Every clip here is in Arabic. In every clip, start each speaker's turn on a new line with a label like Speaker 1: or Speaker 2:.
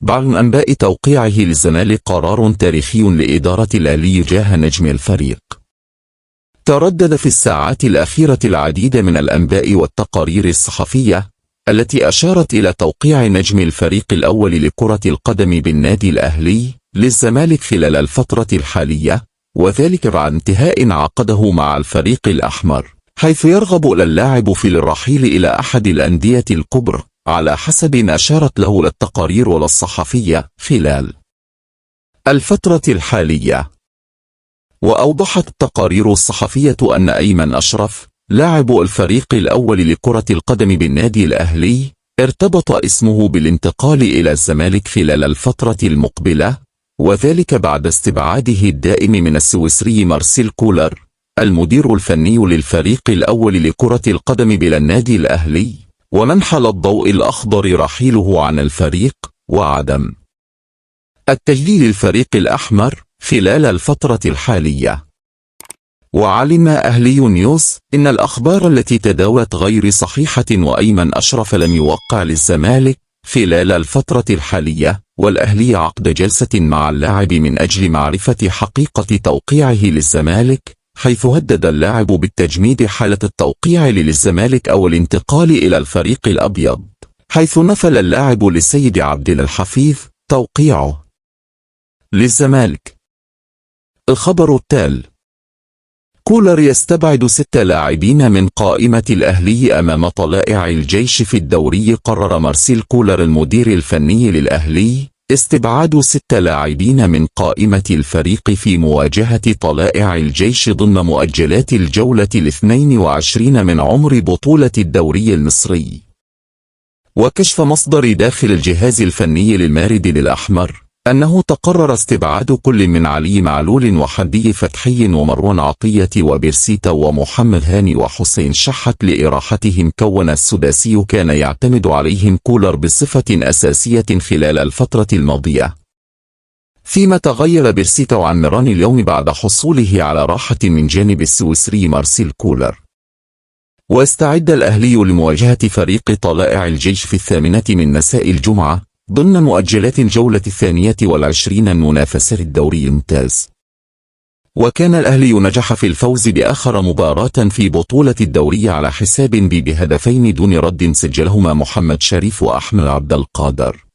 Speaker 1: بعد أنباء توقيعه للزمالك قرار تاريخي لإدارة الأهلي جاه نجم الفريق. تردد في الساعات الأخيرة العديد من الأنباء والتقارير الصحفية التي أشارت إلى توقيع نجم الفريق الأول لكرة القدم بالنادي الأهلي للزمالك خلال الفترة الحالية، وذلك بعد انتهاء عقده مع الفريق الأحمر، حيث يرغب اللاعب في الرحيل إلى أحد الأندية الكبرى على حسب ما أشارت له التقارير والصحفية خلال الفترة الحالية. وأوضحت التقارير الصحفية أن أيمن أشرف لاعب الفريق الأول لكرة القدم بالنادي الأهلي ارتبط اسمه بالانتقال إلى الزمالك خلال الفترة المقبلة، وذلك بعد استبعاده الدائم من السويسري مارسيل كولر المدير الفني للفريق الأول لكرة القدم بالنادي الأهلي، ومنحل الضوء الأخضر رحيله عن الفريق وعدم التجديد للفريق الأحمر خلال الفترة الحالية. وعلم أهلي نيوز إن الأخبار التي تداولت غير صحيحة، وأيمن أشرف لم يوقع للزمالك خلال الفترة الحالية، والأهلي عقد جلسة مع اللاعب من أجل معرفة حقيقة توقيعه للزمالك، حيث هدد اللاعب بالتجميد حالة التوقيع للزمالك أو الانتقال إلى الفريق الأبيض، حيث نفل اللاعب للسيد عبد الحفيظ توقيعه للزمالك. الخبر التالي: كولر يستبعد 6 لاعبين من قائمة الأهلي أمام طلائع الجيش في الدوري. قرر مارسيل كولر المدير الفني للأهلي استبعاد 6 لاعبين من قائمة الفريق في مواجهة طلائع الجيش ضمن مؤجلات الجولة 22 من عمر بطولة الدوري المصري. وكشف مصدر داخل الجهاز الفني للمارد الأحمر أنه تقرر استبعاد كل من علي معلول وحمدي فتحي ومروان عطية وبرسيتا ومحمد هاني وحسين شحات لإراحتهم، كون السداسي كان يعتمد عليهم كولر بصفة أساسية خلال الفترة الماضية، فيما تغير برسيتا عن ميران اليوم بعد حصوله على راحة من جانب السويسري مارسيل كولر. واستعد الأهلي لمواجهة فريق طلائع الجيش في 8 من مساء الجمعة ضمن مؤجلات الجولة 22 منافسة الدوري الممتاز. وكان الأهلي نجح في الفوز بآخر مباراة في بطولة الدوري على حساب بهدفين دون رد سجلهما محمد شريف وأحمد عبد القادر.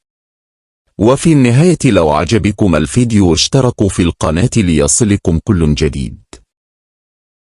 Speaker 1: وفي النهاية، لو عجبكم الفيديو اشتركوا في القناة ليصلكم كل جديد.